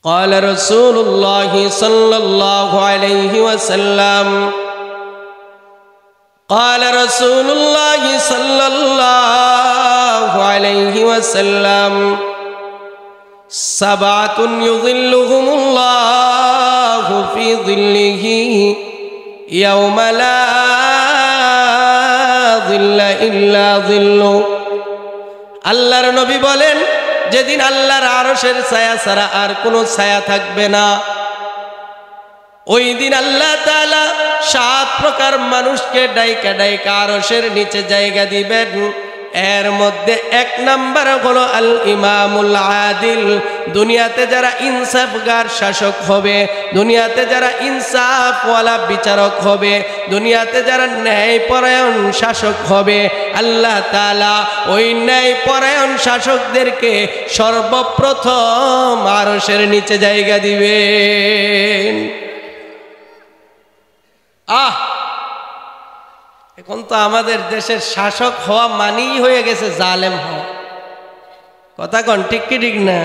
قال رسول الله صلى الله عليه وسلم قال رسول الله صلى الله عليه وسلم سبعة يظلهم الله في ظله يوم لا ظل إلا ظله আল্লাহর নবী বলেন যেদিন আল্লাহর আরশের ছায়া ছাড়া আর কোনো ছায়া থাকবে না ওই দিন আল্লাহ তাআলা 7 প্রকার মানুষকে ডাইকা ডাইকা আরশের নিচে জায়গা দিবেন। এর মধ্যে 1 নাম্বার হলো আল ইমামুল আদিল। দুনিয়াতে যারা ইনসাফগার শাসক হবে, দুনিয়াতে যারা ইনসাফওয়ালা বিচারক হবে, দুনিয়াতে যারা ন্যায়পরায়ণ শাসক হবে, আল্লাহ তাআলা ওই ন্যায়পরায়ণ শাসকদেরকে সর্বপ্রথম আরশের নিচে জায়গা দিবেন। এখন তো আমাদের দেশের শাসক হওয়া মানেই হয়ে গেছে জালেম হওয়া। কথা কন ঠিক কি ঠিক না?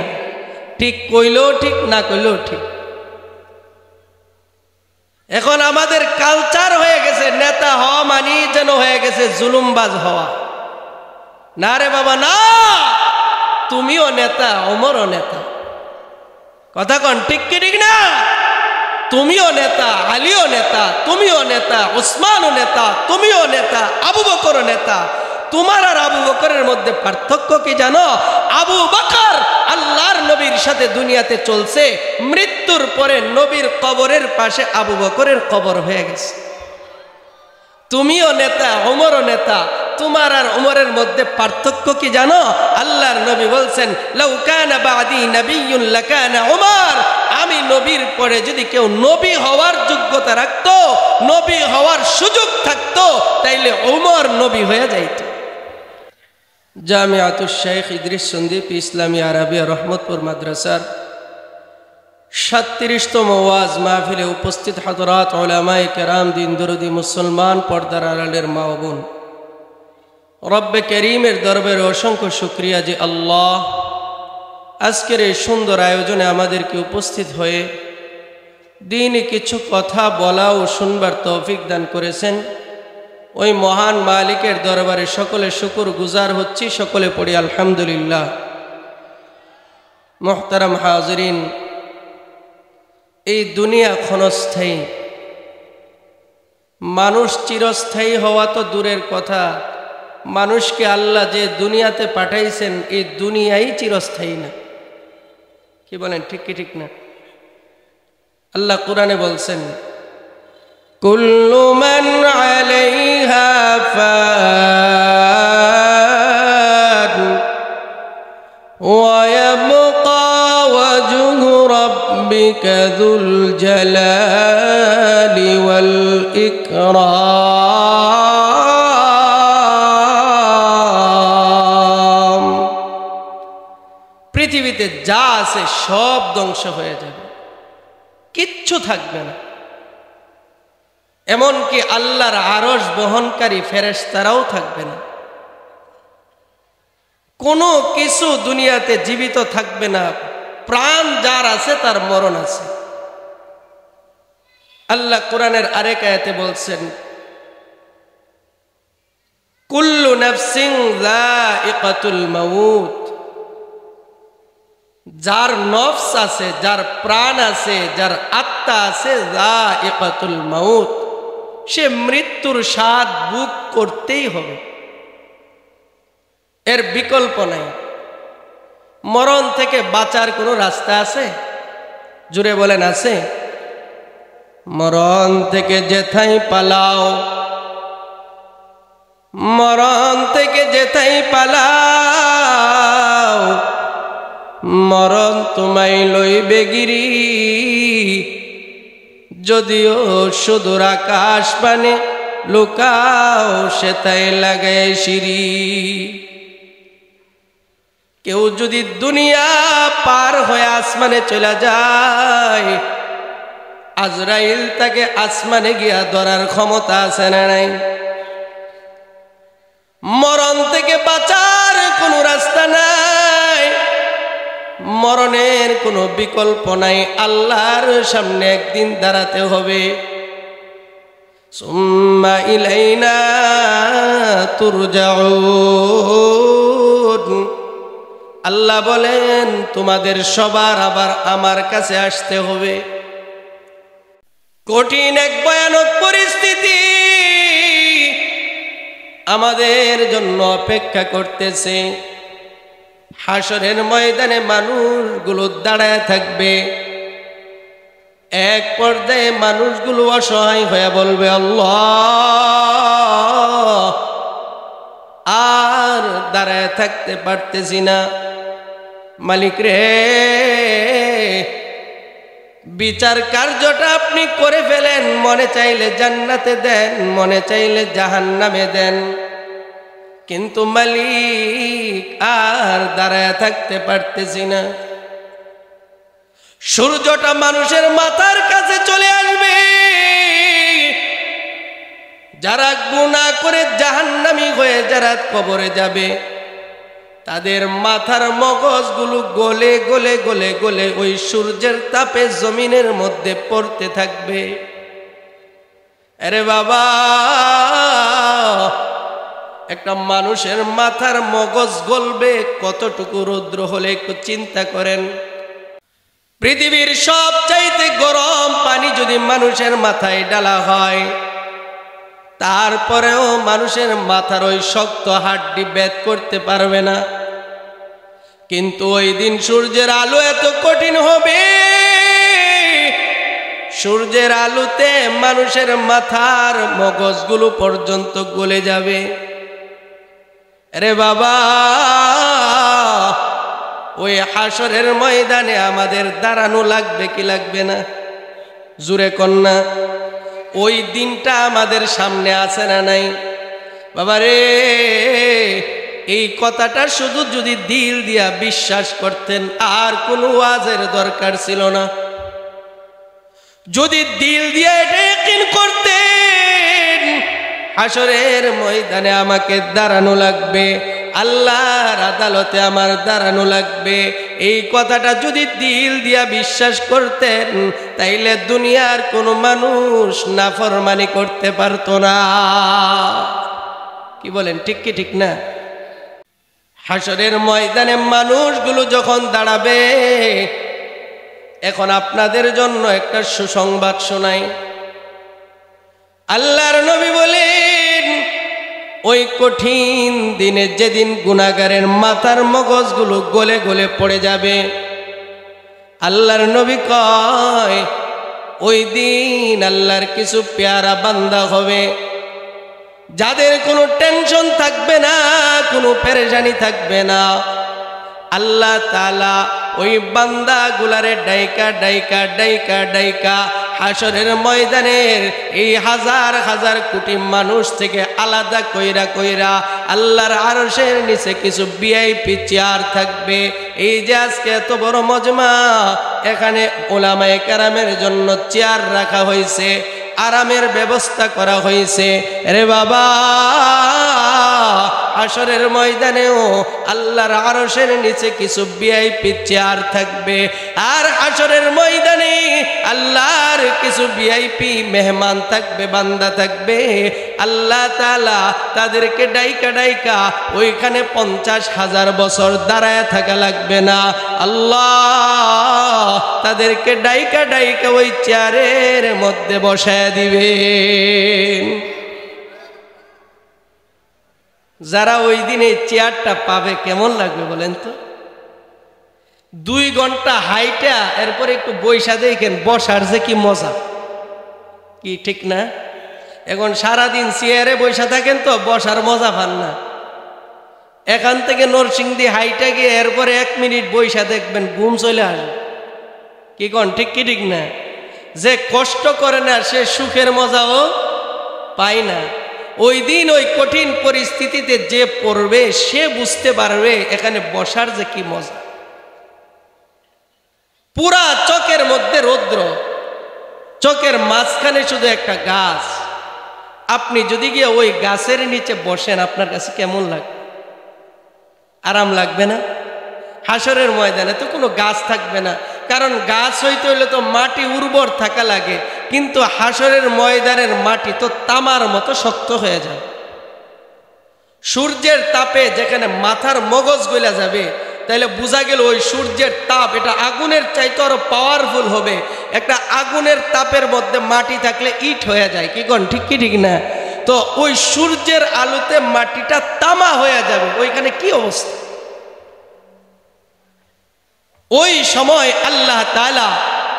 ঠিক কইলেও ঠিক, না কইলেও ঠিক। এখন আমাদের কালচার হয়ে গেছে নেতা হওয়া মানেই যেন হয়ে গেছে জুলুমবাজ হওয়া। না রে বাবা না, তুমিও নেতা, ওমরও নেতা। কথা কন ঠিক কি ঠিক না? তুমিও নেতা, আলীও নেতা, তুমিও নেতা, উসমানও নেতা, তুমিও নেতা, আবু বকরও নেতা। তোমার আর আবু বকরের মধ্যে পার্থক্য কি জানো? আবু বকর আল্লাহর নবীর সাথে দুনিয়াতে চলছে, মৃত্যুর পরে নবীর কবরের পাশে আবু বকরের কবর হয়ে গেছে। তুমিও নেতা, ওমরও নেতা। তোমার আর ওমরের মধ্যে পার্থক্য কি জানো? আল্লাহর নবী বলছেন লাউ কানা বাদি নাবিয়্যুন লাকানা ওমর। আমি নবীর পরে যদি কেউ নবী হওয়ার যোগ্যতা রাখতো, নবী হওয়ার সুযোগ থাকতো, তাইলে ওমর নবী হয়ে যাইত। জামিয়াতুশ শেখ ইদ্রিস সন্দ্বীপ ইসলামী আরাবিয়া রহমতপুর মাদ্রাসার 37তম ওয়াজ মাহফিলে উপস্থিত হযরত উলামায়ে কেরাম, দিন দরদি মুসলমান, পর্দার আড়ালের মা ও বোন, রব্বে করিমের দরবারে অসংখ্য শুকরিয়া যে আল্লাহ আজকের এই সুন্দর আয়োজনে আমাদেরকে উপস্থিত হয়ে দিনে কিছু কথা বলা ও শুনবার তৌফিক দান করেছেন। ওই মহান মালিকের দরবারে সকলে শুকর গুজার হচ্ছি। সকলে পড়ি আলহামদুলিল্লাহ। মুহতারাম হাজিরিন, এই দুনিয়া ক্ষণস্থায়ী, মানুষ চিরস্থায়ী হওয়া তো দূরের কথা, মানুষকে আল্লাহ যে দুনিয়াতে পাঠাইছেন এই দুনিয়াই চিরস্থায়ী না। কি বলেন ঠিক কি ঠিক না? আল্লাহ কোরআনে বলছেন কুল্লু মান আলাইহা ফান ওয়া ইয়াবকা ওয়াজহু রাব্বিকা যুল জালালি ওয়াল ইকরাম। পৃথিবীতে যা আছে সব ধ্বংস হয়ে যাবে, কিচ্ছু থাকবে না। এমনকি আল্লাহর আরশ বহনকারী ফেরেশতারাও থাকবে না। কোনো কিছু দুনিয়াতে জীবিত থাকবে না। প্রাণ যার আছে তার মরণ আছে। আল্লাহ কোরআনের আরেক আয়াতে বলছেন কুল্লু নাফসিন যায়িকাতুল মাউত। যার নফস আছে, যার প্রাণ আছে, যার আত্মা আছে, যায়িকাতুল মাউত, সে মৃত্যুর স্বাদ ভোগ করতেই হবে, এর বিকল্প নাই। মরণ থেকে বাঁচার কোনো রাস্তা আছে? জুড়ে বলেন আছে? মরণ থেকে যেথাই পালাও, মরণ থেকে যেথাই পালাও, মরণ তোমায় লইবে গিরি। যদিও সুদূর আকাশ পানে লুকাও, সেথায় লাগায় সিঁড়ি। কেউ যদি দুনিয়া পার হয়ে আসমানে চলে যায়, আজরাইল তাকে আসমানে গিয়া ধরার ক্ষমতা আছে না নাই? মরণ থেকে বাঁচার কোনো রাস্তা নাই। মরণের কোনো বিকল্প নাই, আল্লাহর সামনে একদিন দাঁড়াতে হবে। সুম্মা ইলাইনা তুরজাউন, আল্লাহ বলেন তোমাদের সবার আবার আমার কাছে আসতে হবে। কঠিন এক ভয়ানক পরিস্থিতি আমাদের জন্য অপেক্ষা করতেছে। হাসরের ময়দানে মানুষগুলো দাঁড়ায় থাকবে। এক পর্যায়ে মানুষগুলো অসহায় হয়ে বলবে, আল্লাহ আর দাঁড়ায় থাকতে পারতেছি না, মালিক রে বিচার কার্যটা আপনি করে ফেলেন, মনে চাইলে জান্নাতে দেন, মনে চাইলে জাহান্নামে দেন, কিন্তু মালিক আর দাঁড়ায় থাকতে পারতেছি না। সূর্যটা মানুষের মাথার কাছে চলে আসবে। যারা গুনাহ করে জাহান্নামী হয়ে যারা কবরে যাবে, তাদের মাথার মগজগুলো গলে গলে গলে গলে ওই সূর্যের তাপে জমিনের মধ্যে পড়তে থাকবে। আরে বাবা, একটা মানুষের মাথার মগজ গলবে কতটুকু রৌদ্র হলে একটু চিন্তা করেন। পৃথিবীর সবচাইতে গরম পানি যদি মানুষের মাথায় ঢালা হয়, তারপরেও মানুষের মাথার ওই শক্ত হাড্ডি ভেদ করতে পারবে না। কিন্তু ওই দিন সূর্যের আলো এত কঠিন হবে, সূর্যের আলোতে মানুষের মাথার মগজগুলো পর্যন্ত গলে যাবে। আরে বাবা, ওই হাসরের ময়দানে আমাদের দাঁড়ানো লাগবে কি লাগবে না? জুরে কন্যা, ওই দিনটা আমাদের সামনে আছে না নাই? বাবা রে, এই কথাটা শুধু যদি দিল দিয়া বিশ্বাস করতেন আর কোনো ওয়াজের দরকার ছিল না। যদি দিল দিয়া এটা ইয়াকিন করতেন হাসরের ময়দানে আমাকে দাঁড়ানো লাগবে, আল্লাহর আদালতে আমার দাঁড়ানো লাগবে, এই কথাটা যদি দিল দিয়া বিশ্বাস করতেন, তাইলে দুনিয়ার কোনো মানুষ নাফরমানি করতে পারতো না। কি বলেন, ঠিক কি ঠিক না? হাসরের ময়দানে মানুষগুলো যখন দাঁড়াবে, এখন আপনাদের জন্য একটা সুসংবাদ শোনাই। আল্লাহর নবী বলেন, ওই কঠিন দিনে যেদিন গুনাহগারের মাথার মগজগুলো গলে গলে পড়ে যাবে, আল্লাহর নবী কয় ওই দিন আল্লাহর কিছু পেয়ারা বান্দা হবে, যাদের কোনো টেনশন থাকবে না, কোনো পেরেশানি থাকবে না। আল্লাহ তাআলা ওই বান্দাগুলারে ডাইকা ডাইকা ডাইকা ডাইকা হাসরের ময়দানের এই হাজার হাজার কোটি মানুষ থেকে আলাদা কইরা কইরা আল্লাহর আরশের নিচে কিছু ভিআইপি চেয়ার থাকবে। এই যে আজকে এত বড় মজমা, এখানে উলামায়ে কেরামের জন্য চেয়ার রাখা হয়েছে, আরামের ব্যবস্থা করা হয়েছে। রে বাবা, হাসরের ময়দানেও আল্লাহর আরশের নিচে কিছু ভিআইপি চেয়ার থাকবে, আর হাসরের ময়দানে আল্লাহর কিছু ভিআইপি মেহমান থাকবে, বান্দা থাকবে। আল্লাহ তাআলা তাদেরকে ডাইকা ডাইকা ওইখানে 50,000 বছর দাঁড়ায় থাকা লাগবে না, আল্লাহ তাদেরকে ডাইকা ডাইকা ওই চেয়ারের মধ্যে বসায় দিবেন। যারা ওই দিনে চেয়ারটা পাবে কেমন লাগবে বলেন তো? 2 ঘন্টা হাইটা এরপরে একটু বৈশা দেখেন, বসার যে কি মজা, কি ঠিক না? এখন সারাদিন চেয়ারে বৈশা থাকেন তো বসার মজা পান না। এখান থেকে নরসিংদী হাইটা গিয়ে এরপরে 1 মিনিট বৈশা দেখবেন, ঘুম চলে আসবে। কি কন, ঠিক কি ঠিক না? যে কষ্ট করে না সে সুখের মজাও পায় না। ওই দিন ওই কঠিন পরিস্থিতিতে যে পড়বে সে বুঝতে পারবে এখানে বসার যে কি মজা। পুরা চকের মধ্যে রৌদ্র, চকের মাঝখানে শুধু একটা গাছ। আপনি যদি গিয়ে ওই গাছের নিচে বসেন, আপনার কাছে কেমন লাগবে? আরাম লাগবে না? হাসরের ময়দানে তো কোনো গাছ থাকবে না, কারণ গাছ হইতে হইলে তো মাটি উর্বর থাকা লাগে, কিন্তু হাসরের ময়দানের মাটি তো তামার মতো শক্ত হয়ে যাবে। সূর্যের তাপে যেখানে মাথার মগজ গলে যাবে, তাহলে বোঝা গেল ওই সূর্যের তাপ এটা আগুনের চাইতে আরো পাওয়ারফুল হবে। একটা আগুনের তাপের মধ্যে মাটি থাকলে ইট হয়ে যায়, কি কোন ঠিক কি ঠিক না? তো ওই সূর্যের আলোতে মাটিটা তামা হয়ে যাবে, ওইখানে কি অবস্থা? ওই সময় আল্লাহ তাআলা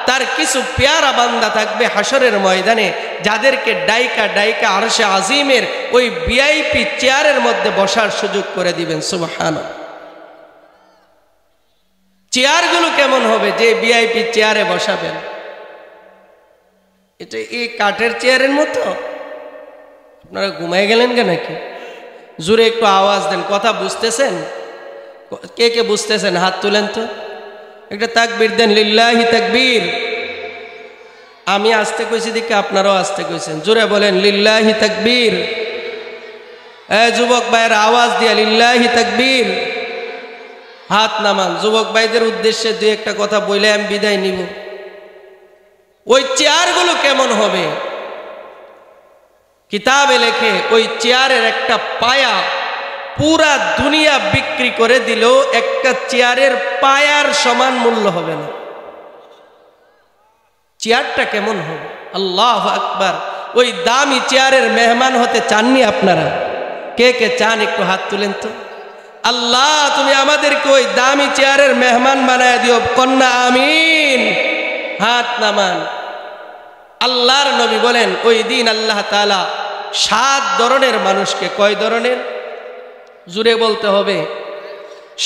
তার কিছু পেয়ারা বান্দা থাকবে হাসরের ময়দানে, যাদেরকে ডাইকা ডাইকা আরশে আজিমের ওই ভিআইপি চেয়ারের মধ্যে বসার সুযোগ করে দিবেন। সুবহানাল্লাহ। চেয়ারগুলো কেমন হবে যে ভিআইপি চেয়ারে বসাবেন? এটা এই কাঠের চেয়ারের মতো? আপনারা ঘুমায় গেলেন কেন নাকি? জোরে একটু আওয়াজ দেন, কথা বুঝতেছেন? কে কে বুঝতেছেন হাত তুলেন তো, একটা তাকবীর দেন, লিল্লাহি তাকবীর। আমি আস্তে কইছি দেখে আপনারাও আস্তে কইছেন, জোরে বলেন লিল্লাহি তাকবীর। যুবক ভাইয়ের আওয়াজ দিয়া লিল্লাহি তাকবীর। হাত নামান। যুবক ভাইদের উদ্দেশ্যে দুই একটা কথা বলে আমি বিদায় নিব। ওই চেয়ারগুলো কেমন হবে? কিতাবে লেখে ওই চেয়ারের একটা পায়া পুরা দুনিয়া বিক্রি করে দিলেও একটা চেয়ারের পায়ার সমান মূল্য হবে না। চেয়ারটা কেমন হবে? আল্লাহু আকবার। ওই দামি চেয়ারের মেহমান হতে চাননি আপনারা? কে কে চান একটু হাত তুলেন তো। আল্লাহ তুমি আমাদেরকে ওই দামি চেয়ারের মেহমান বানায় দিও, কন্যা আমিন। হাত নামান। আল্লাহর নবী বলেন ওই দিন আল্লাহ তাআলা 7 ধরনের মানুষকে, কয় ধরনের? জুড়ে বলতে হবে।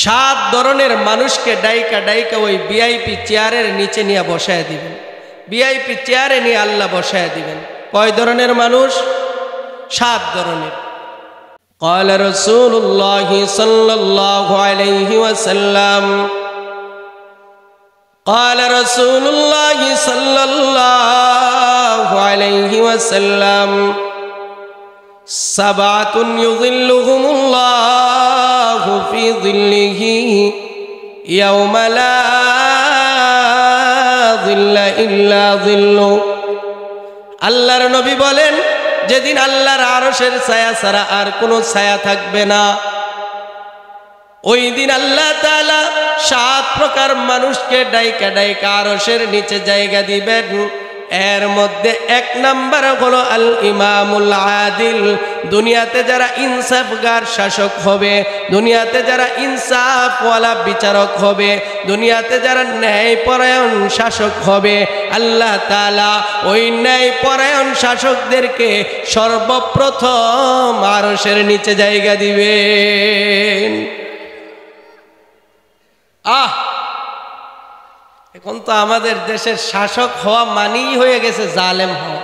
7 ধরনের মানুষকে ডাইকা ডাইকা ওই ভিআইপি চেয়ারের নিচে নিয়ে বসায় দিবেন। ভিআইপি চেয়ারে নিয়ে আল্লাহ বসায় দিবেন। কয় ধরনের মানুষ? 7 ধরনের। قال رسول الله صلى الله عليه وسلم قال رسول الله صلى الله عليه وسلم 7 يظلهم الله في ظله يوم لا ظل إلا ظله। আল্লাহর নবী বলেন যেদিন আল্লাহর আরশের ছায়া ছাড়া আর কোনো ছায়া থাকবে না, ওই দিন আল্লাহ তাআলা 7 প্রকার মানুষকে ডাইকা ডাইকা আরশের নিচে জায়গা দিবেন। এর মধ্যে 1 নাম্বার হলো আল ইমামুল আদিল। দুনিয়াতে যারা ইনসাফগার শাসক হবে, দুনিয়াতে যারা ইনসাফওয়ালা বিচারক হবে, দুনিয়াতে যারা ন্যায়পরায়ণ শাসক হবে, আল্লাহ তাআলা ওই ন্যায়পরায়ণ শাসকদেরকে সর্বপ্রথম আরশের নিচে জায়গা দিবেন। এখন তো আমাদের দেশের শাসক হওয়া মানেই হয়ে গেছে জালেম হওয়া।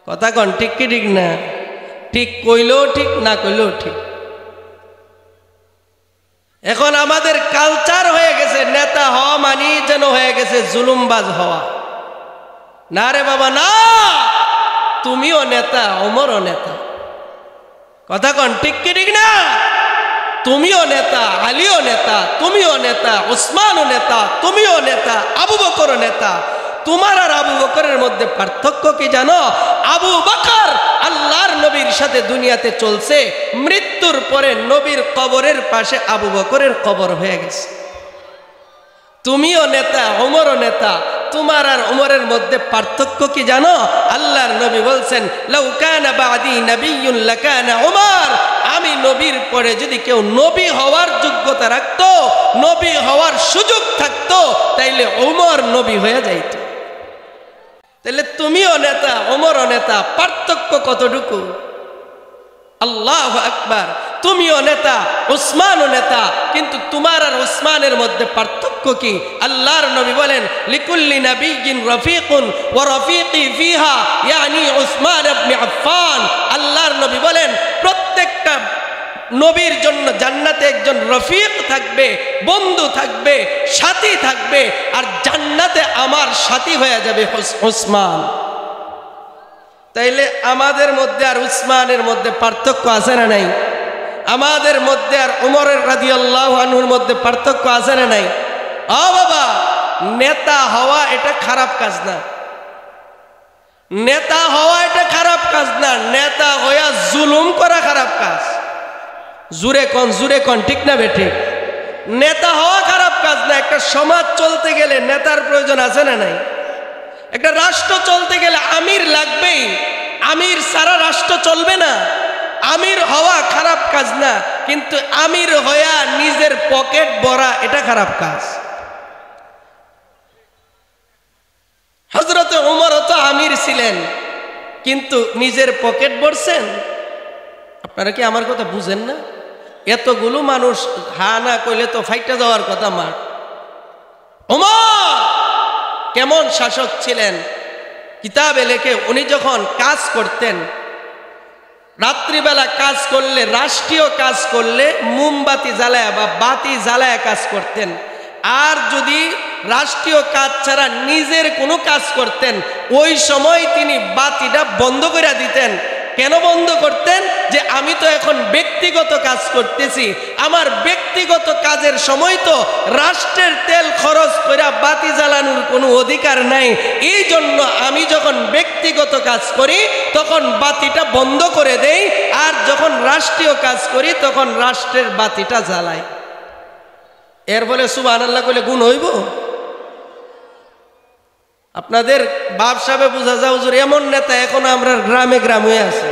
কথা কন ঠিক কি ঠিক না? ঠিক কইলেও ঠিক, না কইলেও ঠিক। এখন আমাদের কালচার হয়ে গেছে নেতা হওয়া মানেই যেন হয়ে গেছে জুলুমবাজ হওয়া। না রে বাবা না, তুমিও নেতা, ওমরও নেতা। কথা কন ঠিক কি ঠিক না? তুমিও নেতা, আলীও নেতা, তুমিও নেতা, উসমানও নেতা, তুমিও নেতা, আবু বকরও নেতা। তোমার আর আবু বকরের মধ্যে পার্থক্য কি জানো? আবু বকর আল্লাহর নবীর সাথে দুনিয়াতে চলছে, মৃত্যুর পরে নবীর কবরের পাশে আবু বকরের কবর হয়ে গেছে। তুমিও নেতা, ওমরও নেতা। তোমার আর ওমরের মধ্যে পার্থক্য কি জানো? আল্লাহর নবী বলছেন লাউ কানা বাদি নাবিয়্যুন লাকানা ওমর। আমি নবীর পরে যদি কেউ নবী হওয়ার যোগ্যতা রাখতো, নবী হওয়ার সুযোগ থাকতো, তাইলে ওমর নবী হয়ে যাইত। তাহলে তুমিও নেতা, ওমরও নেতা, পার্থক্য কতটুকু? আল্লাহু আকবার। তুমিও নেতা, উসমানও নেতা, কিন্তু তোমার আর উসমানের মধ্যে পার্থক্য কি? আল্লাহর নবী বলেন লিকুল্লি নাবিয়্যিন রফিকুন ওয়া রফিকি ফিহা ইয়ানি উসমান ইবনে আফফান। আল্লাহর নবী বলেন প্রত্যেকটা নবীর জন্য জান্নাতে একজন রফিক থাকবে, বন্ধু থাকবে, সাথী থাকবে, আর জান্নাতে আমার সাথী হয়ে যাবে উসমান। তাইলে আমাদের মধ্যে আর উসমানের মধ্যে পার্থক্য আছে না নাই? আমাদের মধ্যে আর উমরের রাদিয়াল্লাহু আনহুর মধ্যে পার্থক্য আছে না নাই? ও বাবা, নেতা হওয়া এটা খারাপ কাজ না, নেতা হওয়া এটা খারাপ কাজ না, নেতা হইয়া জুলুম করা খারাপ কাজ। জুরে কন ঠিক না বেঠিক? নেতা হওয়া খারাপ কাজ না। একটা সমাজ চলতে গেলে নেতার প্রয়োজন আছে না নাই? একটা রাষ্ট্র চলতে গেলে আমির লাগবেই, আমির সারা রাষ্ট্র চলবে না। আমির হওয়া খারাপ কাজ না, কিন্তু আমির হইয়া নিজের পকেট ভরা এটা খারাপ কাজ। হযরত উমর তো আমির ছিলেন, কিন্তু নিজের পকেট ভরছেন। আপনারা কি আমার কথা বুঝেন না? এতগুলো মানুষ হা না কইলে তো ফাইটা যাওয়ার কথা। মার উমর কেমন শাসক ছিলেন কিতাবে লেখে, উনি যখন কাজ করতেন, রাত্রিবেলা কাজ করলে, রাষ্ট্রীয় কাজ করলে মোমবাতি জ্বালায় বা বাতি জ্বালায় কাজ করতেন। আর যদি রাষ্ট্রীয় কাজ ছাড়া নিজের কোনো কাজ করতেন, ওই সময় তিনি বাতিটা বন্ধ করে দিতেন। কেন বন্ধ করতেন? যে আমি তো এখন ব্যক্তিগত কাজ করতেছি, আমার ব্যক্তিগত কাজের সময় তো রাষ্ট্রের তেল খরচ করে বাতি জ্বালানোর কোনো অধিকার নাই। এই জন্য আমি যখন ব্যক্তিগত কাজ করি তখন বাতিটা বন্ধ করে দেই, আর যখন রাষ্ট্রীয় কাজ করি তখন রাষ্ট্রের বাতিটা জ্বালাই। এর বলে সুবহানাল্লাহ কইলে গুণ হইব? আপনাদের বাপ সাহেবে বুঝা যাও হুজুর এমন নেতা এখন আমরা গ্রামে গ্রামে আছে।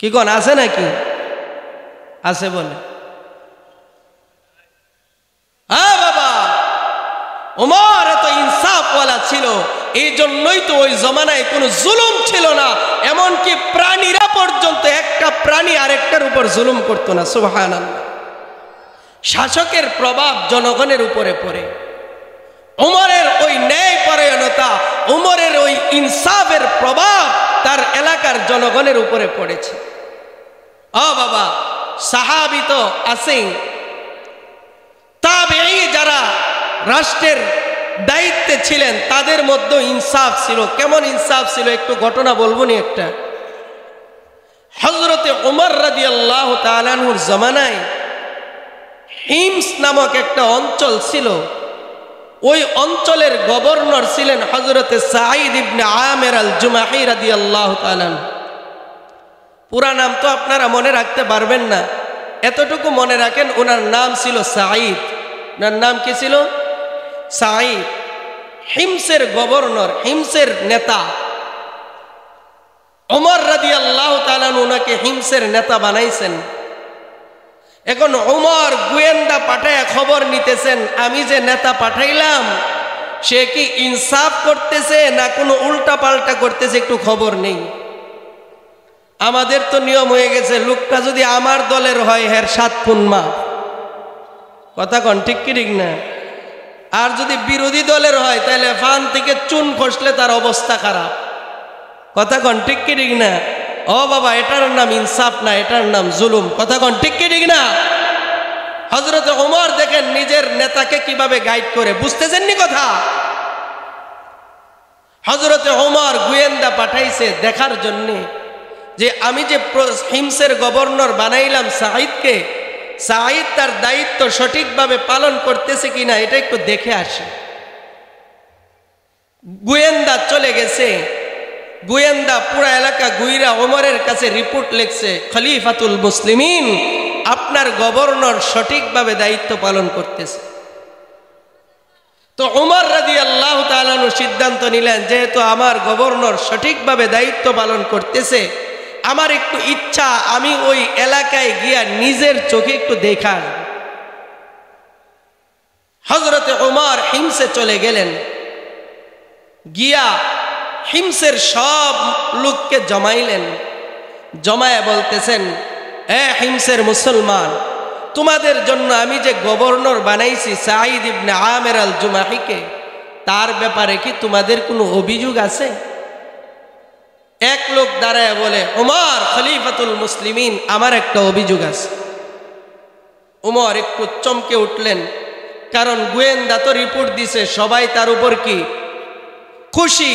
কি কোন আছে নাকি? আছে বলে। হ্যাঁ বাবা, ওমর এত ইনসাফওয়ালা ছিল, এই জন্যই তো ওই জমানায় কোনো জুলুম ছিল না। এমনকি প্রাণীরা পর্যন্ত একটা প্রাণী আরেকটার উপর জুলুম করতো না। সুবহানাল্লাহ। শাসকের প্রভাব জনগণের উপরে পড়ে। উমরের ওই ন্যায়পরায়ণতা, উমরের ওই ইনসাফের প্রভাব তার এলাকার জনগণের উপরে পড়েছে। ও বাবা, সাহাবী তো আছেই, তাবেঈ যারা রাষ্ট্রের দায়িত্বে ছিলেন তাদের মধ্যে ইনসাফ ছিল। কেমন ইনসাফ ছিল একটু ঘটনা বলবো নি একটা। হযরতে উমর রাদিয়াল্লাহু তাআলা আনহুর জামানায় হিমস নামক একটা অঞ্চল ছিল। ওই অঞ্চলের গভর্নর ছিলেন হযরতে সাঈদ ইবনে আমির আল জুমাহি রাদিয়াল্লাহু তাআলা। পুরা নাম তো আপনারা মনে রাখতে পারবেন না, এতটুকু মনে রাখেন ওনার নাম ছিল সাঈদ। ওনার নাম কি ছিল? সাঈদ। হিমসের গভর্নর, হিমসের নেতা। ওমর রাদিয়াল্লাহু তাআলা ওনাকে হিমসের নেতা বানাইছেন। এখন ওমর গোয়েন্দা পাঠায় খবর নিতেছেন, আমি যে নেতা পাঠাইলাম সে কি ইনসাফ করতেছে না কোনো উল্টা পাল্টা করতেছে, একটু খবর নেই। আমাদের তো নিয়ম হয়ে গেছে, লোকটা যদি আমার দলের হয় হের 7 খুন মাফ। কথা কন ঠিক কি ঠিক না? আর যদি বিরোধী দলের হয় তাহলে ফান থেকে চুন খসলে তার অবস্থা খারাপ। কথা কন ঠিক কি ঠিক না? ও বাবা, এটার নাম ইনসাফ না, এটার নাম জুলুম। কথা কন ঠিক কি ঠিক না? হযরত ওমর দেখেন নিজের নেতাকে কিভাবে গাইড করে, বুঝতেছেন নি কথা? হযরত ওমর গোয়েন্দা পাঠাইছে দেখার জন্যে যে আমি যে হিমসের গভর্নর বানাইলাম সাঈদকে, সাঈদ তার দায়িত্ব সঠিকভাবে পালন করতেছে কিনা এটা একটু দেখে আসে। গোয়েন্দা চলে গেছে, গোয়েন্দা পুরা এলাকা গুইরা ওমরের কাছে রিপোর্ট লিখছে, খলিফাতুল মুসলিমিন, আপনার গভর্নর সঠিকভাবে দায়িত্ব পালন করতেছে। তো ওমর রাদিয়াল্লাহু তাআলা সিদ্ধান্ত নিলেন, যেহেতু আমার গভর্নর সঠিকভাবে দায়িত্ব পালন করতেছে, আমার একটু ইচ্ছা আমি ওই এলাকায় গিয়া নিজের চোখে একটু দেখা আসব। হযরতে ওমর হিমসে চলে গেলেন, গিয়া হিমসের সব লোককে জমাইলেন। জমায়ে বলতেছেন, এ হিমসের মুসলমান, তোমাদের জন্য আমি যে গভর্নর বানাইছি সাঈদ ইবনে আমির আল জুমাহিকে, তার ব্যাপারে কি তোমাদের কোনো অভিযোগ আছে? এক লোক দাঁড়ায় বলে, ওমর খলিফাতুল মুসলিমিন, আমার একটা অভিযোগ আছে। ওমর একটু চমকে উঠলেন, কারণ গোয়েন্দা তো রিপোর্ট দিছে, সবাই তার উপর কি খুশি।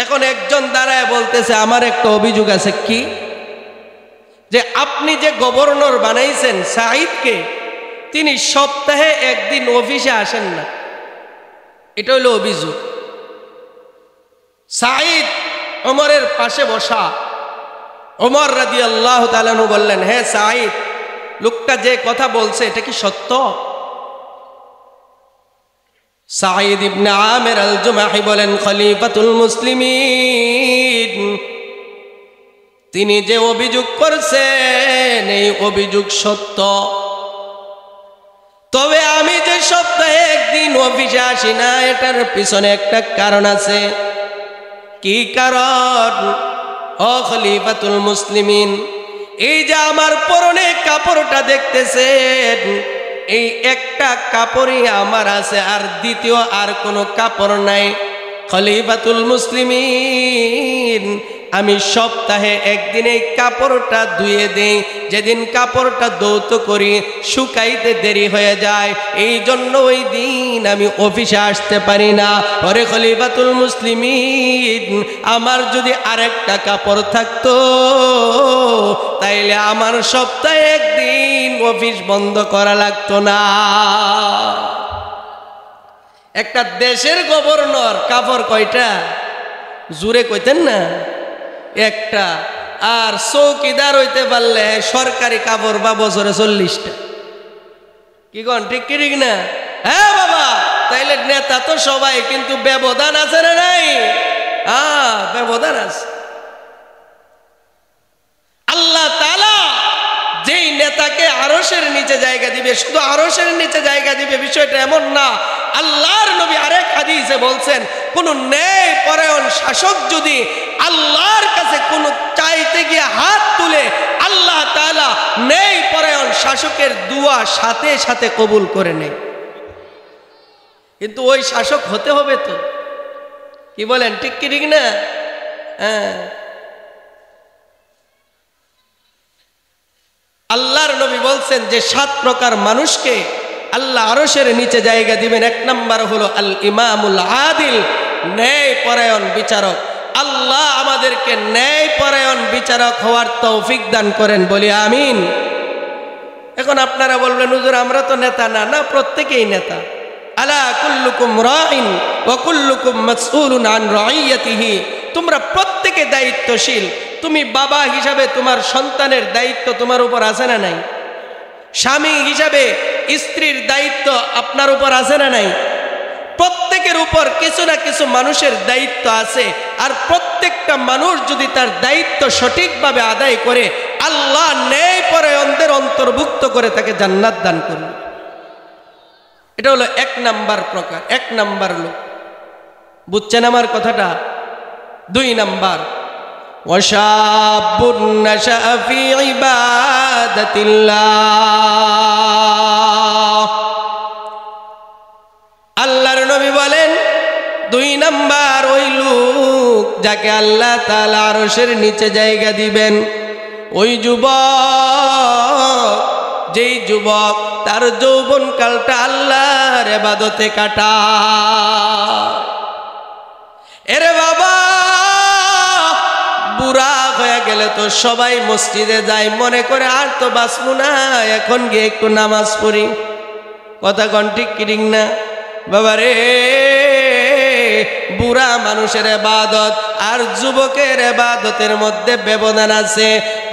এখন একজন দাঁড়ায় বলতেছে আমার একটা অভিযোগ আছে। কি? যে আপনি যে গভর্নর বানাইছেন সাঈদকে, তিনি সপ্তাহে একদিন অফিসে আসেন না। এটা হলো অভিযোগ। সাঈদ ওমরের পাশে বসা, ওমর রাদিয়াল্লাহু তাআলা আনহু বললেন, হে সাঈদ, লোকটা যে কথা বলছে এটা কি সত্য? সাঈদ ইবনে আমির আল জুমাহি বলেন, খলিফাতুল মুসলিমিন, তিনি যে অভিযোগ করছেন এই অভিযোগ সত্য, তবে আমি যে সপ্তাহে একদিন অফিসে আসি না এটার পিছনে একটা কারণ আছে। কি কারণ? ও খলিফাতুল মুসলিমিন, এই যে আমার পরনে কাপড়টা দেখতেছেন, এই একটা কাপড়ই আমার আছে, আর দ্বিতীয় আর কোনো কাপড় নাই। খলিফাতুল মুসলিমিন, আমি সপ্তাহে একদিন এই কাপড়টা ধুয়ে দেই, যেদিন কাপড়টা ধৌত করি শুকাইতে দেরি হয়ে যায়, এই জন্য ওই দিন আমি অফিসে আসতে পারি না। ওরে খলিফাতুল মুসলিমিন, আমার যদি আরেকটা কাপড় থাকতো তাইলে আমার সপ্তাহে একদিন অফিস বন্ধ করা লাগতো না। একটা দেশের গভর্নর কাপড় কয়টা? জুড়ে কইতেন না, একটা। আর চৌকিদার হইতে পারলে সরকারি কাপড় বা বছরে 40টা। কি কন, ঠিক কি ঠিক না? হ্যাঁ বাবা, তাইলে নেতা তো সবাই, কিন্তু ব্যবধান আছে না নাই? ব্যবধান আছে। আল্লাহ তাআলা যেই নেতাকে আরশের নিচে জায়গা দিবে, শুধু আরশের নিচে জায়গা দিবে বিষয়টা এমন না। আল্লাহর নবী আরেক হাদিসে বলছেন, কোন ন্যায় পরায়ণ শাসক যদি আল্লাহর কাছে কোন চাইতে গিয়ে হাত তুলে, আল্লাহ তাআলা ন্যায় পরায়ণ শাসকের দোয়া সাথে সাথে কবুল করে নেয়। কিন্তু ওই শাসক হতে হবে তো, কি বলেন, ঠিক কি ঠিক না? হ্যাঁ, আল্লাহর নবী বলছেন যে 7 প্রকার মানুষকে আল্লাহ আরশের নিচে জায়গা দিবেন। 1 নাম্বার হলো আল ইমামুল আদিল, ন্যায় পরায়ণ বিচারক। আল্লাহ আমাদেরকে ন্যায় পরায়ণ বিচারক হওয়ার তৌফিক দান করেন, বলি আমিন। এখন আপনারা বলবেন, হুজুর আমরা তো নেতা না। না, প্রত্যেকেই নেতা। আলা কুল্লুকুম রাইন ওয়া কুল্লুকুম মাসউলুন আন রাইয়াতিহি, তোমরা প্রত্যেকে দায়িত্বশীল। তুমি বাবা হিসাবে তোমার সন্তানের দায়িত্ব তোমার উপর আছে না নাই? স্বামী হিসাবে স্ত্রীর দায়িত্ব আপনার উপর আছে না নাই? প্রত্যেকের উপর কিছু না কিছু মানুষের দায়িত্ব আছে। আর প্রত্যেকটা মানুষ যদি তার দায়িত্ব সঠিকভাবে আদায় করে, আল্লাহ ন্যায় পরায়ণদের অন্তর্ভুক্ত করে তাকে জান্নাত দান করবে। এটা হলো 1 নাম্বার প্রকার, 1 নাম্বার লোক। বুঝছেন আমার কথাটা? 2 নাম্বার, ওয়াশাবুন নাশা ফি ইবাদাতিল্লাহ। আল্লাহর নবী বলেন 2 নাম্বার ওই লোক যাকে আল্লাহ তাআলা আরশের নিচে জায়গা দিবেন, ওই যুবক, যেই যুবক তার যৌবনকালটা আল্লাহর ইবাদতে কাটায়। এরে বাবা, বুড়া হয়ে গেলে তো সবাই মসজিদে যায়, মনে করে আর তো বাঁচবো না, এখন গিয়ে একটু নামাজ পড়ি। কথা কন, ঠিক কি ঠিক না? বাবা রে, বুড়া মানুষের ইবাদত আর যুবকের ইবাদতের মধ্যে ব্যবধান আছে।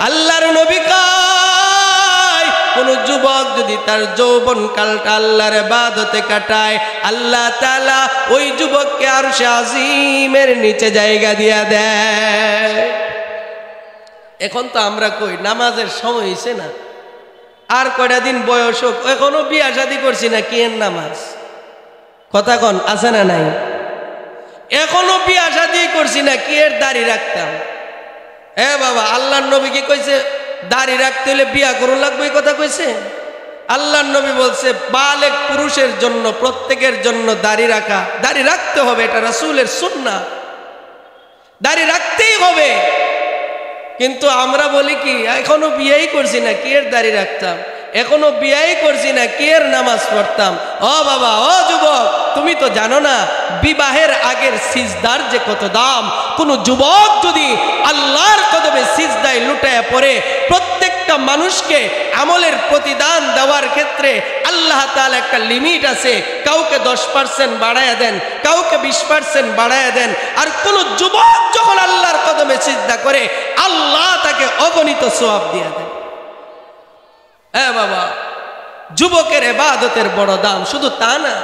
আল্লাহর নবী কয়, কোন যুবক যদি তার যৌবনকালটা আল্লাহর ইবাদতে কাটায়, আল্লাহ তাআলা ওই যুবককে আরশে আজিমের নিচে জায়গা দিয়া দেয়। এখন তো আমরা কই নামাজের সময় হইছে না, আর কয়টা দিন বয়স হোক, এখনো বিয়া শাদী করছি না, কি এর নামাজ? কথা কন, আছে না নাই? এখনো বিয়া শাদী করছি না, কি এর দাড়ি রাখতাম? এ বাবা, আল্লাহর নবী কি কইছে দাড়ি রাখতে হলে বিয়া করুন লাগবে? এই কথা কইছে? আল্লাহর নবী বলছে বালেগ পুরুষের জন্য, প্রত্যেকের জন্য দাড়ি রাখা, দাড়ি রাখতে হবে, এটা রাসূলের সুন্নাহ, দাড়ি রাখতেই হবে। কিন্তু আমরা বলি কি, এখনো বিয়েই করছি না, কি এর দাড়ি রাখতাম? এখনো বিয়েই করছি না, কি এর নামাজ পড়তাম? ও বাবা, ও যুবক, তুমি তো জানো না বিবাহের আগের সিজদার যে কত দাম। কোন যুবক যদি আল্লাহর কদমে সিজদায় লুটায়া পড়ে, প্রত্যেক প্রত্যেকটা মানুষকে আমলের প্রতিদান দেওয়ার ক্ষেত্রে আল্লাহ তাআলা একটা লিমিট আছে। কাউকে 10% বাড়ায়া দেন, কাউকে 20% বাড়ায়া দেন। আর কোন যুবক যখন আল্লাহর কদমে সিজদা করে আল্লাহ তাকে অগণিত সওয়াব দিয়ে দেন। হ্যাঁ বাবা, যুবকের ইবাদতের বড় দাম। শুধু তা না,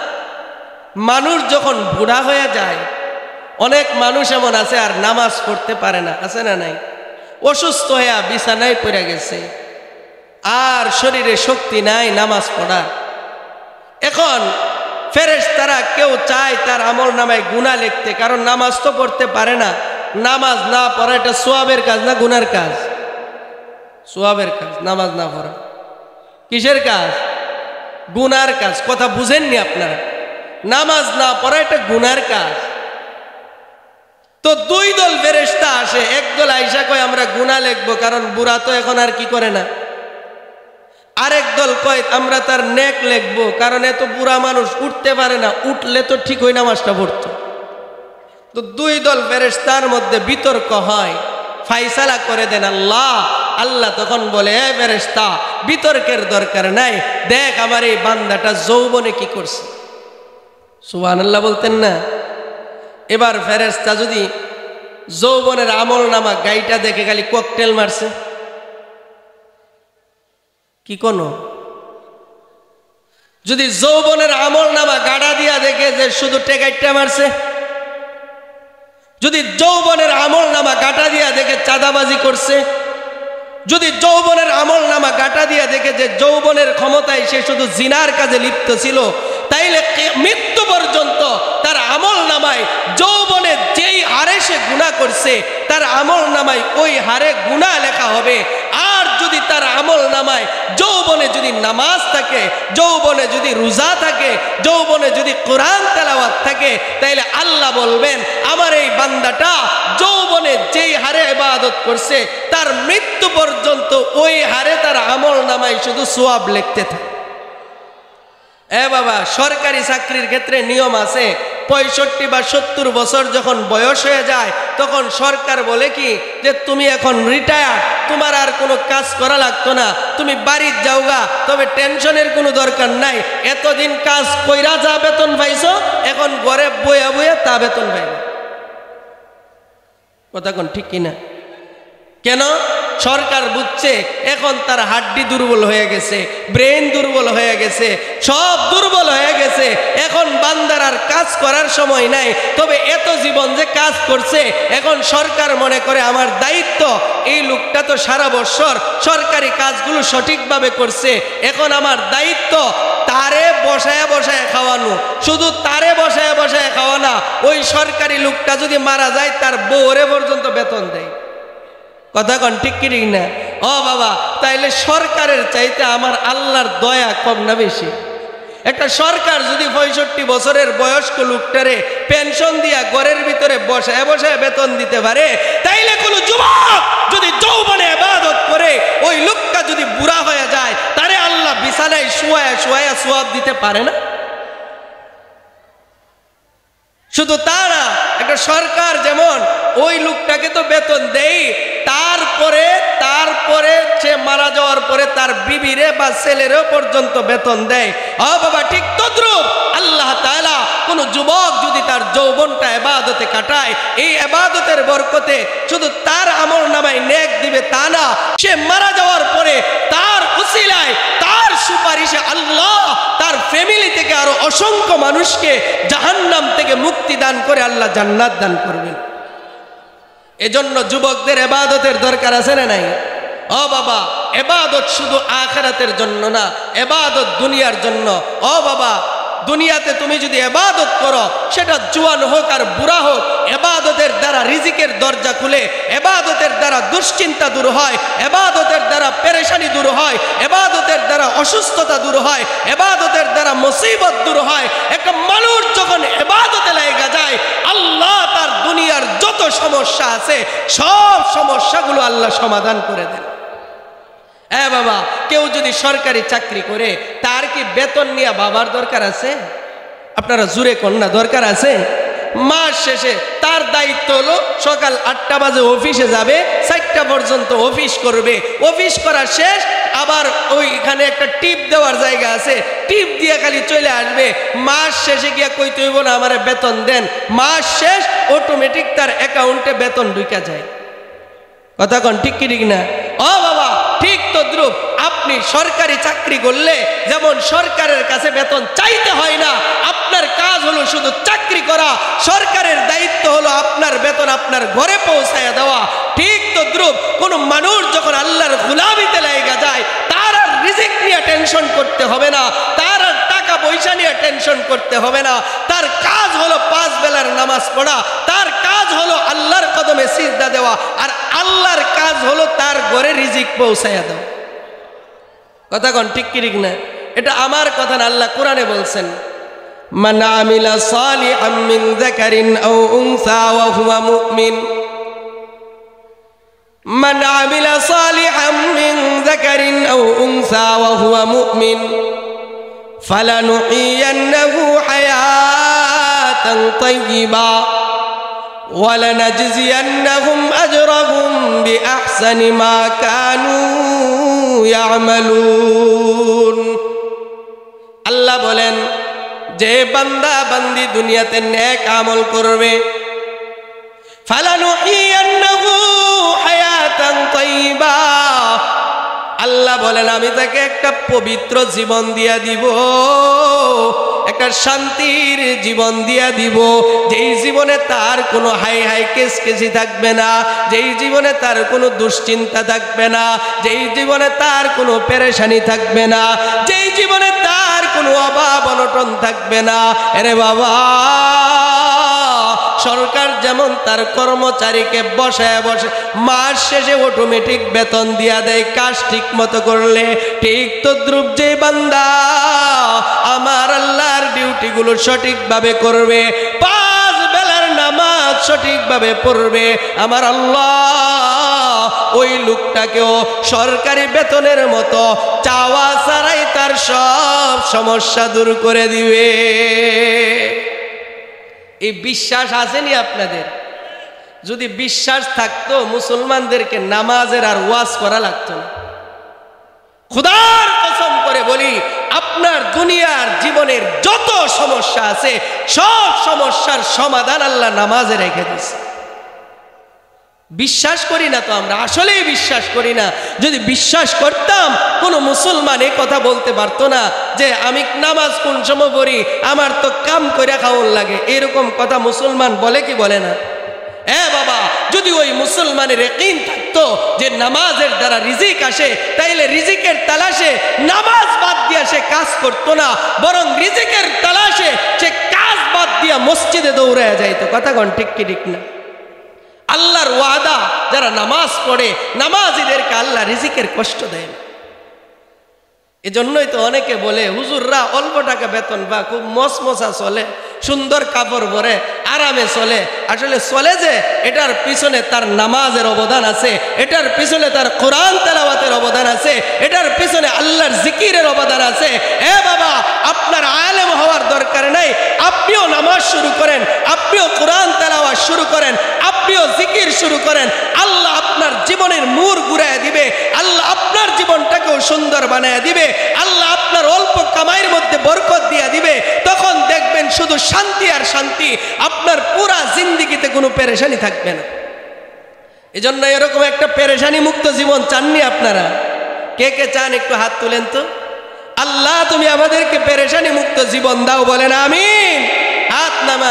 মানুষ যখন বুড়া হয়ে যায়, অনেক মানুষ এমন আছে আর নামাজ পড়তে পারে না, আছে না নাই? অসুস্থ হয়ে বিছানায় পড়ে গেছে, আর শরীরে শক্তি নাই নামাজ পড়ার। এখন ফেরেশতারা কেউ চায় তার আমল নামায় গুনাহ লিখতে, কারণ নামাজ তো পড়তে পারে না। নামাজ না পড়া এটা সওয়াবের কাজ না গুনার কাজ? সওয়াবের কাজ। নামাজ না পড়া কিসের কাজ? গুনার কাজ। কথা বুঝেননি আপনারা? নামাজ না পড়া এটা গুনার কাজ। তো দুই দল ফেরেশতা আসে, একদল আইসা কয় আমরা গুনাহ লিখবো কারণ বুড়া তো এখন আর কি করে না। আরেক দল কয় আমরা তার নেক লিখবো কারণ এত বুড়া মানুষ উঠতে পারে না, উঠলে তো ঠিক ওই নামাজটা পড়তো। তো দুই দল ফেরেশতার মধ্যে বিতর্ক হয়, ফাইসালা করে দেন আল্লাহ। আল্লাহ তখন বলে, এ ফেরেশতা, বিতর্কের দরকার নাই, দেখ আমার এই বান্দাটা যৌবনে কি করছে। সুবহানাল্লাহ বলতেন না? এবার ফেরেশতা যদি যৌবনের আমল নামা গাইটা দেখে খালি ককটেল মারছে, কি কোনো? যদি যৌবনের আমল নামা গাড়া দিয়া দেখে যে শুধু টেকাইটা মারছে, যদি যৌবনের আমল নামা গাটা দিয়া দেখে চাঁদাবাজি করছে, যদি যৌবনের আমল নামা গাটা দিয়া দেখে যে যৌবনের ক্ষমতায় সে শুধু জিনার কাজে লিপ্ত ছিল, তাইলে মৃত্যু পর্যন্ত তার আমল নামায় যৌবনে যেই হারে সে গুনাহ করছে তার আমল নামায় ওই হারে গুনাহ লেখা হবে। আর যদি তার আমল নামায় যৌবনে যদি নামাজ থাকে, যৌবনে যদি রোজা থাকে, যৌবনে যদি কোরআন তেলাওয়াত থাকে, তাইলে আল্লাহ বলবেন আমার এই বান্দাটা যৌবনে যেই হারে ইবাদত করছে তার মৃত্যু পর্যন্ত ওই হারে তার আমল নামায় শুধু সওয়াব লিখতে থাকে। এ বাবা, সরকারি চাকরির ক্ষেত্রে নিয়ম আছে, 65 বা 70 বছর যখন বয়স হয়ে যায় তখন সরকার বলে কি যে তুমি এখন রিটায়ার, তোমার আর কোনো কাজ করা লাগতো না, তুমি বাড়ির যাওগা, তবে টেনশনের কোনো দরকার নাই। এতদিন কাজ কইরা যা বেতন পাইছো এখন ঘরে বইয়া বইয়া তা বেতন পাইবে। কথা কোন ঠিক কিনা? কেন? সরকার বুঝছে এখন তার হাড্ডি দুর্বল হয়ে গেছে, ব্রেন দুর্বল হয়ে গেছে, সব দুর্বল হয়ে গেছে, এখন বান্দার আর কাজ করার সময় নাই। তবে এত জীবন যে কাজ করছে, এখন সরকার মনে করে আমার দায়িত্ব, এই লোকটা তো সারা বছর সরকারি কাজগুলো সঠিকভাবে করছে, এখন আমার দায়িত্ব তারে বসায় বসায় খাওয়ানো। শুধু তারে বসায় বসায় খাওয়ানা, ওই সরকারি লোকটা যদি মারা যায় তার বউরে পর্যন্ত বেতন দেয়। কথা কন ঠিক কি না? ও বাবা, তাইলে সরকারের চাইতে আমার আল্লাহর দয়া কম না বেশি? একটা সরকার যদি 65 বছরের বয়স্ক লোকটারে পেনশন দিয়া ঘরের ভিতরে বসায় বসায় বেতন দিতে পারে, তাইলে কোন যুবক যদি যৌবনে ইবাদত করে ওই লোকটা যদি বুড়া হয়ে যায় তারে আল্লাহ বিছানায় শুয়ায়া শুয়ায়া সওয়াব দিতে পারে না? শুধু তা না, একটা সরকার যেমন ওই লোকটাকে তো বেতন দেই, তারপরে সে মারা যাওয়ার পরে তার বিবিরে বা ছেলেরও পর্যন্ত বেতন দেয়। ও বাবা, ঠিক তদ্রুপ আল্লাহ তাআলা কোন যুবক যদি তার যৌবনটা ইবাদতে কাটায়, এই ইবাদতের বরকতে শুধু তার আমল নামায় নেক দিবে তা না, সে মারা যাওয়ার পরে তার উসিলায়, তার সুপারিশে আল্লাহ তার ফ্যামিলি থেকে আরো অসংখ্য মানুষকে জাহান্নাম থেকে মুক্তি দান করে আল্লাহ জান্নাত দান করবেন। এজন্য যুবকদের ইবাদতের দরকার আছে না নাই? ও বাবা, ইবাদত শুধু আখিরাতের জন্য না, ইবাদত দুনিয়ার জন্য। ও বাবা, দুনিয়াতে তুমি যদি ইবাদত করো, সেটা জওয়ান হোক আর বুড়া হোক, ইবাদতের দ্বারা রিজিকের দরজা খুলে, ইবাদতের দ্বারা দুশ্চিন্তা দূর হয়, ইবাদতের দ্বারা পেরেশানি দূর হয়, ইবাদতের দ্বারা অসুস্থতা দূর হয়, ইবাদতের দ্বারা মুসিবত দূর হয়। একটা মানুষ যখন ইবাদতে লাগা যায়, আল্লাহ তার দুনিয়ার যত সমস্যা আছে সব সমস্যাগুলো আল্লাহ সমাধান করে দেন। হ্যাঁ বাবা, কেউ যদি সরকারি চাকরি করে তার কি বেতন নিয়ে বাবার দরকার আছে? আপনারা জুড়ে কোন না দরকার আছে? মাস শেষে তার দায়িত্ব হলো সকাল 8টা বাজে অফিসে যাবে, 4টা 1টা পর্যন্ত অফিস করবে, অফিস করা শেষ আবার ওইখানে একটা টিপ দেওয়ার জায়গা আছে, টিপ দিয়ে খালি চলে আসবে। মাস শেষে গিয়া কইতে হইব না আমারে বেতন দেন, মাস শেষ অটোমেটিক তার অ্যাকাউন্টে বেতন ঢুকে যায়। কথা কন ঠিক কি ঠিক না? ও বাবা, ঠিক তদ্রুপ আপনি সরকারি চাকরি করলে যেমন সরকারের কাছে বেতন চাইতে হয় না, আপনার কাজ হলো শুধু চাকরি করা, সরকারের দায়িত্ব হলো আপনার বেতন আপনার ঘরে পৌঁছায় দেওয়া। ঠিক তদ্রুপ কোন মানুষ যখন আল্লাহর গোলামিতে লাগা যায়, তার আর রিজিক নিয়ে টেনশন করতে হবে না, তার আর টাকা পয়সা নিয়ে টেনশন করতে হবে না। তার কাজ হলো 5 বেলার নামাজ পড়া, তার কাজ হলো আল্লাহর কদমে সিজদা দেওয়া, আর আল্লাহর কাজ হলো তার ঘরে রিজিক পৌঁছায়া দেওয়া। কথা কোন ঠিক কি ঠিক না? এটা আমার কথা না, আল্লাহ কোরআনে বলছেন, মান আমিলা সালিহাম মিন যাকারিন আও উনসা ওয়া হুয়া মুমিন, মান আমিলা সালিহাম মিন যাকারিন আও উনসা ওয়া হুয়া মুমিন ফালানুহিয়ান্নাহু হায়াতান তাইয়্যিবা ওয়ালানাজজিয়ান্নাহুম আজরাহুম বিআহসানি মা কানু ইয়ামালুন। আল্লাহ বলেন, যে বান্দা বান্দি দুনিয়াতে নেক আমল করবে, ফালানুহিয়ান্নাহু হায়াতান তাইয়্যিবা, আল্লাহ বলেন আমি তাকে একটা পবিত্র জীবন দিয়া দিব, একটা শান্তির জীবন দিয়া দিব, যেই জীবনে তার কোনো হাই হাই কেসকেসি থাকবে না, যেই জীবনে তার কোনো দুশ্চিন্তা থাকবে না, যেই জীবনে তার কোনো পেরেশানি থাকবে না, যেই জীবনে তার কোনো অভাব অনটন থাকবে না। আরে বাবা, সরকার যেমন তার কর্মচারীকে বসায় বসে মাস শেষে অটোমেটিক বেতন দিয়া দেয় কাজ ঠিক মতো করলে, ঠিক তদ্রুপ যে বান্দা আমার আল্লাহর ডিউটিগুলো সঠিকভাবে করবে, 5 বেলার নামাজ সঠিকভাবে পড়বে, আমার আল্লাহ ওই লোকটাকেও সরকারি বেতনের মতো চাওয়া ছাড়াই তার সব সমস্যা দূর করে দিবে। এই বিশ্বাস আসেনি আপনাদের? যদি বিশ্বাস থাকতো মুসলমানদেরকে নামাজের আর ওয়াজ করা লাগতো না। খোদার কসম করে বলি, আপনার দুনিয়ার জীবনের যত সমস্যা আছে সব সমস্যার সমাধান আল্লাহ নামাজে রেখে দিয়েছে। বিশ্বাস করি না তো আমরা, আসলেই বিশ্বাস করি না। যদি বিশ্বাস করতাম, কোন মুসলমান এই কথা বলতে পারতো না যে আমি নামাজ কোন সময় পড়ি, আমার তো কাম করে খাওয়ার লাগে। এরকম কথা মুসলমান বলে কি বলে না? বাবা, যদি ওই মুসলমানের ইয়াকিন থাকতো যে নামাজের দ্বারা রিজিক আসে, তাইলে রিজিকের তালাশে নামাজ বাদ দিয়া সে কাজ করতো না, বরং রিজিকের তালাশে সে কাজ বাদ দিয়া মসজিদে দৌড়ায় যাইতো। কথা কোন ঠিক কি ঠিক না? আল্লাহর ওয়াদা, যারা নামাজ পড়ে নামাজীদেরকে আল্লাহ রিজিকের কষ্ট দেয় না। এজন্যই তো অনেকে বলে হুজুররা অল্প টাকা বেতন বা খুব মসমসা চলে, সুন্দর কাপড় পরে আরামে চলে। আসলে চলে যে, এটার পিছনে তার নামাজের অবদান আছে, এটার পিছনে তার কোরআন তেলাওয়াতের অবদান আছে, এটার পিছনে আল্লাহর জিকিরের অবদান আছে। বাবা, আপনার আলেম হওয়ার দরকার নাই, আপনিও নামাজ শুরু করেন, আপনিও কোরআন তেলাওয়াত শুরু করেন, আপনিও জিকির শুরু করেন, আল্লাহ আপনার জীবনের মোড় ঘুরায় দিবে, আল্লাহ আপনার জীবনটাকেও সুন্দর বানায় দিবে, আল্লাহ আপনার অল্প কামাইয়ের মধ্যে বরকত দিয়ে দিবে। তখন দেখবেন শুধু শান্তি আর শান্তি, আপনার পুরা জিন্দেগিতে কোনো পেরেশানি থাকবে না। এজন্য এরকম একটা পেরেশানি মুক্ত জীবন চাননি আপনারা? কে কে চান একটু হাত তুলেন তো। আল্লাহ তুমি আমাদেরকে পেরেশানি মুক্ত জীবন দাও, বলেন আমিন। হাত নামা।